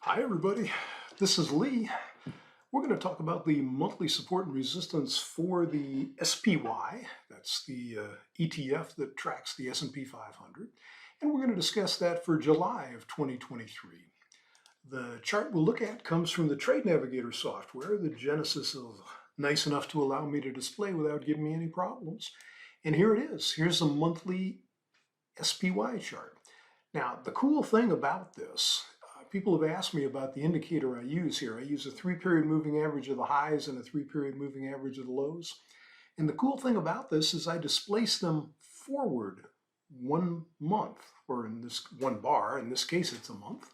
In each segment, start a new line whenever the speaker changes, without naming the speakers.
Hi everybody, this is Lee. We're going to talk about the monthly support and resistance for the SPY, that's the ETF that tracks the S&P 500, and we're going to discuss that for July of 2023. The chart we'll look at comes from the Trade Navigator software. The Genesis is nice enough to allow me to display without giving me any problems. And here it is. Here's a monthly SPY chart. Now, the cool thing about this, people have asked me about the indicator I use here. I use a 3-period moving average of the highs and a 3-period moving average of the lows. And the cool thing about this is I displace them forward 1 month, or in this one bar, in this case it's a month.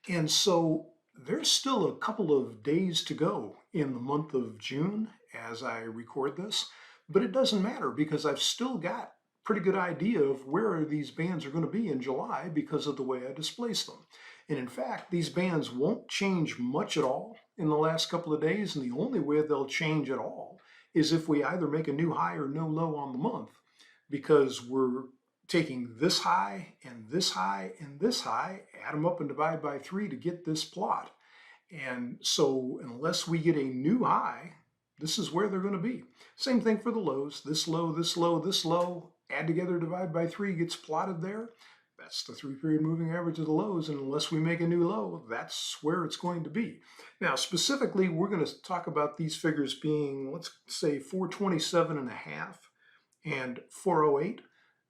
And so there's still a couple of days to go in the month of June as I record this, but it doesn't matter because I've still got pretty good idea of where these bands are going to be in July because of the way I displace them. And in fact, these bands won't change much at all in the last couple of days, and the only way they'll change at all is if we either make a new high or no low on the month, because we're taking this high and this high and this high, add them up and divide by 3 to get this plot. And so unless we get a new high, this is where they're going to be. Same thing for the lows. This low, this low, this low, add together, divide by 3 gets plotted there. That's the 3-period moving average of the lows, and unless we make a new low, that's where it's going to be. Now, specifically, we're going to talk about these figures being, let's say, 427.5 and 408.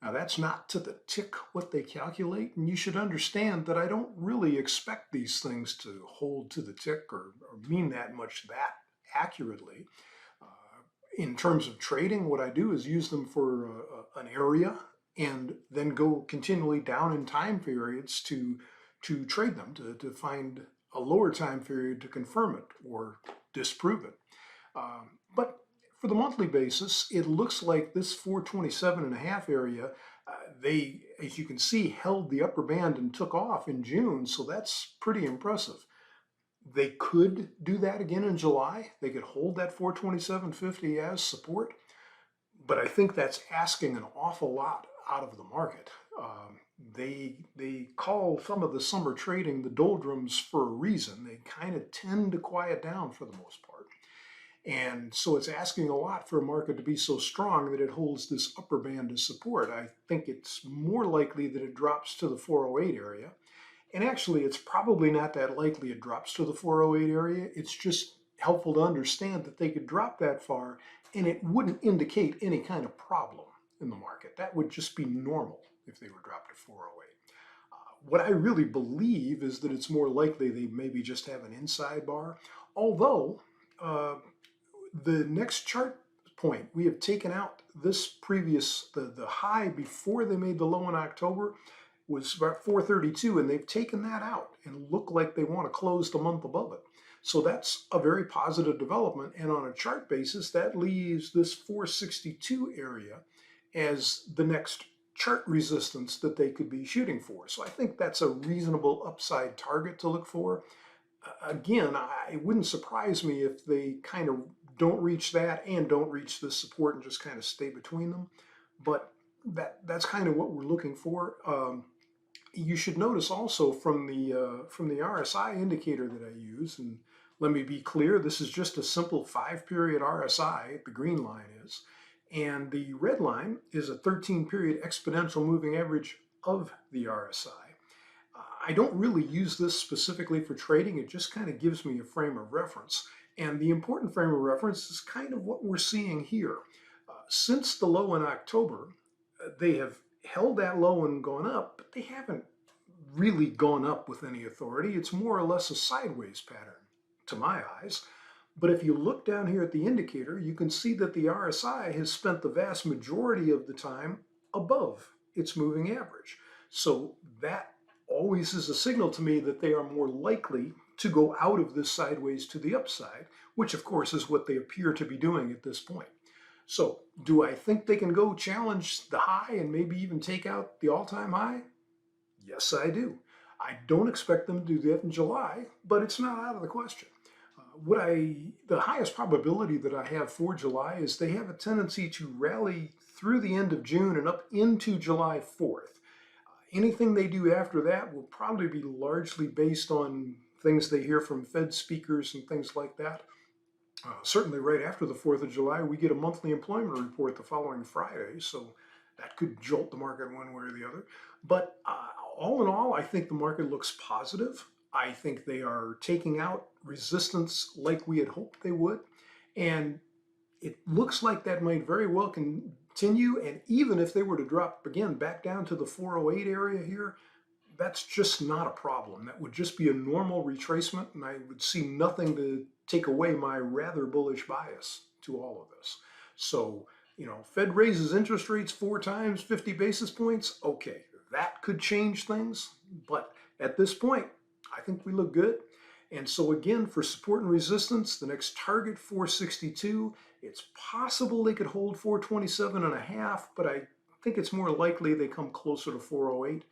Now, that's not to the tick what they calculate, and you should understand that I don't really expect these things to hold to the tick or mean that much that accurately. In terms of trading, what I do is use them for an area and then go continually down in time periods to trade them, to find a lower time period to confirm it or disprove it. But for the monthly basis, it looks like this 427.5 area, they, as you can see, held the upper band and took off in June, so that's pretty impressive. They could do that again in July. They could hold that 427.50 as support, but I think that's asking an awful lot out of the market. They call some of the summer trading the doldrums for a reason. They kind of tend to quiet down for the most part. And so it's asking a lot for a market to be so strong that it holds this upper band as support. I think it's more likely that it drops to the 408 area. And actually, it's probably not that likely it drops to the 408 area. It's just helpful to understand that they could drop that far and it wouldn't indicate any kind of problem in the market. That would just be normal if they were dropped to 408. What I really believe is that it's more likely they maybe just have an inside bar, although the next chart point, we have taken out this previous, the high before they made the low in October was about 432, and they've taken that out and look like they want to close the month above it. So that's a very positive development, and on a chart basis, that leaves this 462 area as the next chart resistance that they could be shooting for. So I think that's a reasonable upside target to look for. Again, it wouldn't surprise me if they kind of don't reach that and don't reach this support and just kind of stay between them. But that's kind of what we're looking for. You should notice also from the RSI indicator that I use, and let me be clear, this is just a simple 5-period RSI, the green line is, and the red line is a 13-period exponential moving average of the RSI. I don't really use this specifically for trading, it just kind of gives me a frame of reference. And the important frame of reference is kind of what we're seeing here. Since the low in October, they have held that low and gone up, but they haven't really gone up with any authority. It's more or less a sideways pattern to my eyes. But if you look down here at the indicator, you can see that the RSI has spent the vast majority of the time above its moving average. So that always is a signal to me that they are more likely to go out of this sideways to the upside, which of course is what they appear to be doing at this point. So do I think they can go challenge the high and maybe even take out the all-time high? Yes, I do. I don't expect them to do that in July, but it's not out of the question. The highest probability that I have for July is they have a tendency to rally through the end of June and up into July 4th. Anything they do after that will probably be largely based on things they hear from Fed speakers and things like that. Certainly right after the 4th of July, we get a monthly employment report the following Friday, so that could jolt the market one way or the other. But all in all, I think the market looks positive. I think they are taking out resistance like we had hoped they would. And it looks like that might very well continue. And even if they were to drop again back down to the 408 area here, that's just not a problem. That would just be a normal retracement, and I would see nothing to take away my rather bullish bias to all of this. So, Fed raises interest rates 4 times, 50 basis points. Okay, that could change things, but at this point, I think we look good. And so again, for support and resistance, the next target 462. It's possible they could hold 427 and a half, but I think it's more likely they come closer to 408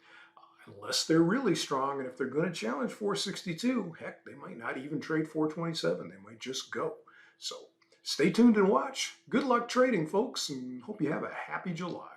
unless they're really strong. And if they're going to challenge 462, heck, they might not even trade 427. They might just go. So stay tuned and watch. Good luck trading, folks, and hope you have a happy July.